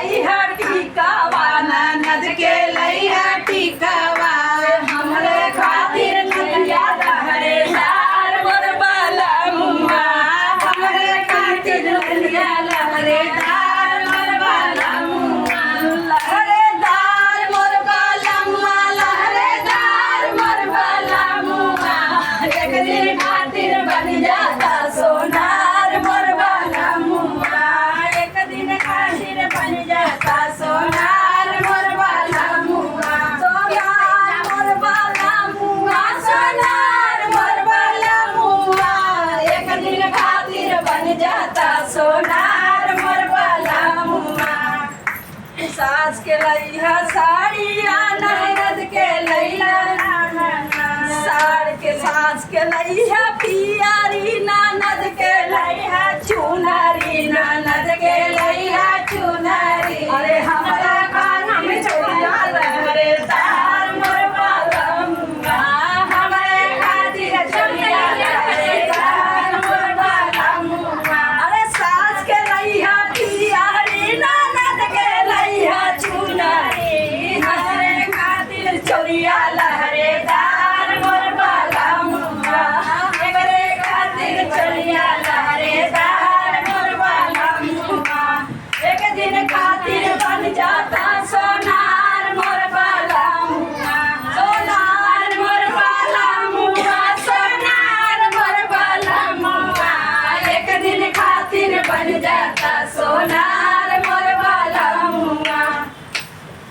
लइहा टिकावा ननद के लइहा टिकावा हमरे खातिर नदिया लहरेदार मोर बलमुआ हमरे खातिर नदिया लहरेदार मोर बलमुआ लहरेदार मोर बलमुआ लहरेदार मोर बलमुआ एक दिन खातिर बन जाता सोनार मोर बलमुआ एक दिन खातिर बन जाता सोनार मोर बलमुआ सोनार मोर बलमुआ सोनार मोर बलमुआ एक दिन खातिर बन जाता सोनार मोर बलमुआ सास के लइहा साड़िया ननद के लइहा सास के लइहा पियारी ननद के लइहा चुनरी ननद के लइहा चुनरी अरे हमरा खाना में चोरिया लहरेदार मोर बलमुआ हमरे खातिर चोरिया लहरेदार मोर बलमुआ अरे सास के लइहा पियारी ननद के लइहा चुनरी हमरे खातिर चोरिया लहरेदार मोर बलमुआ हमरे खातिर चोरिया लहरेदार मोर बलमुआ एक दिन खातिर बन जाता सोनार मोर बलमुआ सोनार मोर बलमुआ सोनार मोर बलमुआ एक दिन खातिर बन जाता सोनार मोर बलमुआ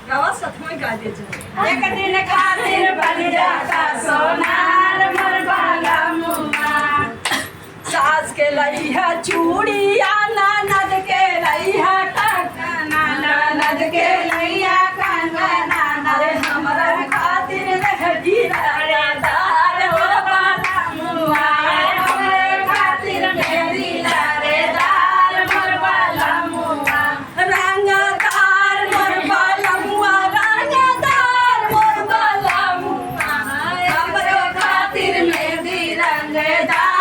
गावा सतमा गा दे एक दिन खातिर बन जाता सोनार मोर बलमुआ सास के लइहा चूड़िया ननद के लइहा कंगना ननद के लइहा कंगना अरे हमरा खातिर रहती लहरेदार हो बलमुआ हमरे खातिर मेरी लहरेदार मोर बलमुआ रंगदार मोर बलमुआ रंगदार मोर बलमुआ हमरे खातिर मेरी रंगदार